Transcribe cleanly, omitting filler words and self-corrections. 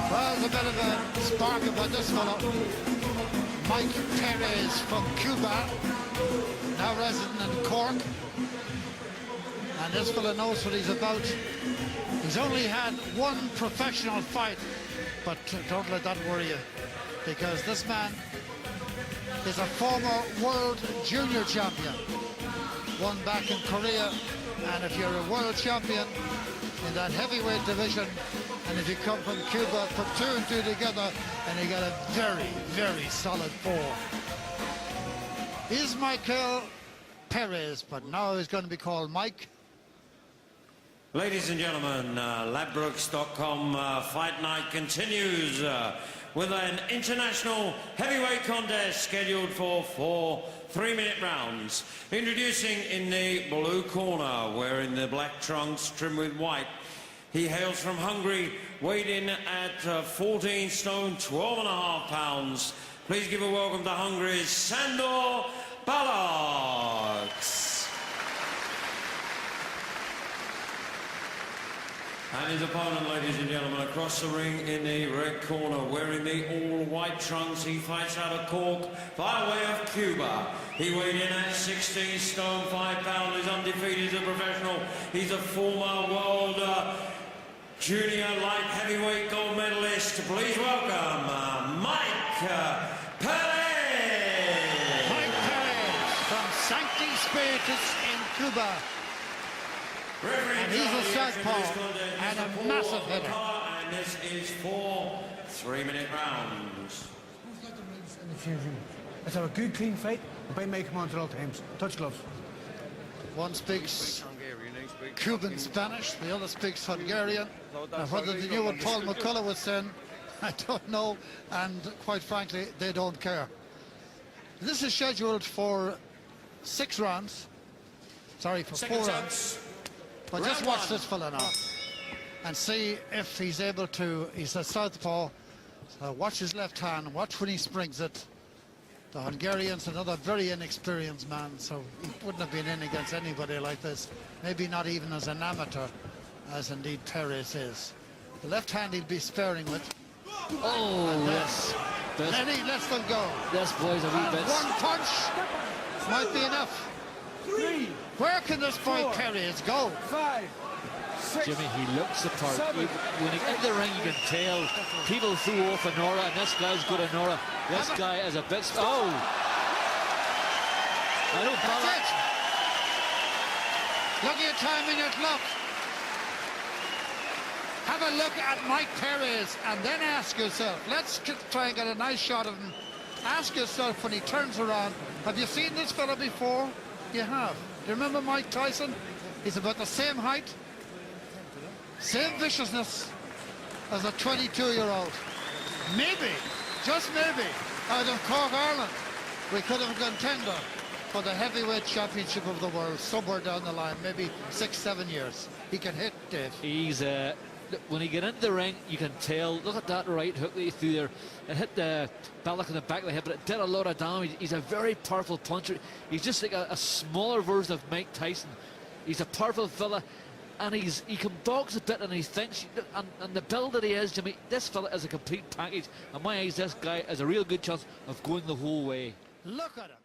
Well, there's a bit of a spark about this fellow. Mike Perez from Cuba, now resident in Cork. And this fellow knows what he's about. He's only had one professional fight, but don't let that worry you, because this man is a former world junior champion. Won back in Korea, and if you're a world champion in that heavyweight division, and if you come from Cuba, put 2 and 2 together, and you get a very, very solid 4. Is Michael Perez, but now he's going to be called Mike. Ladies and gentlemen, Ladbrokes.com fight night continues with an international heavyweight contest scheduled for 4 3-minute rounds. Introducing in the blue corner, wearing the black trunks trimmed with white. He hails from Hungary, weighed in at 14 stone, 12.5 pounds. Please give a welcome to Hungary's Sandor Baloghs. And his opponent, ladies and gentlemen, across the ring in the red corner, wearing the all-white trunks. He fights out of Cork by way of Cuba. He weighed in at 16 stone, 5 pounds. He's undefeated as a professional. He's a former world junior light heavyweight gold medalist. Please welcome Mike Perez. Mike Perez from Sancti Spiritus in Cuba. And he's a southpaw and a massive hitter. And this is 4 3-minute rounds. Let's have a good, clean fight, and by may come on to all times. Touch gloves. One speaks Cuban Spanish, the other speaks Hungarian. Now, whether they knew what Paul McCullough was saying, I don't know, and quite frankly, they don't care. This is scheduled for 6 rounds. Sorry, for 4 rounds. But just watch this fella now and see if he's able to. He's a southpaw, so watch his left hand, watch when he springs it. The Hungarian's another very inexperienced man, so he wouldn't have been in against anybody like this, maybe not even as an amateur, as indeed Perez is. The left hand he'll be sparing with. Oh, yes. Then he lets them go. This boy's a wee bit. One punch might be enough. 3. Where can this boy 4, Perez go? 5, 6. Jimmy, he looks the part. 7, When he in the ring, you can tell people threw off an aura, and this guy's got an aura. This guy is a bit. Oh! I don't That's it. Look at your time in your clock. Have a look at Mike Perez and then ask yourself, let's try and get a nice shot of him. Ask yourself when he turns around, have you seen this fella before? You have. Do you remember Mike Tyson? He's about the same height, same viciousness as a 22-year-old. Maybe, just maybe, out of Cork, Ireland, we could have a contender for the heavyweight championship of the world somewhere down the line, maybe 6-7 years. He can hit, Dave. He's when he get into the ring, you can tell. Look at that right hook that he threw there. It hit the Balak in the back of the head, but it did a lot of damage. He's a very powerful puncher. He's just like a smaller version of Mike Tyson. He's a powerful fella, and he can box a bit, and he thinks, and the build that he is, Jimmy, this fella is a complete package. In my eyes, this guy has a real good chance of going the whole way. Look at him.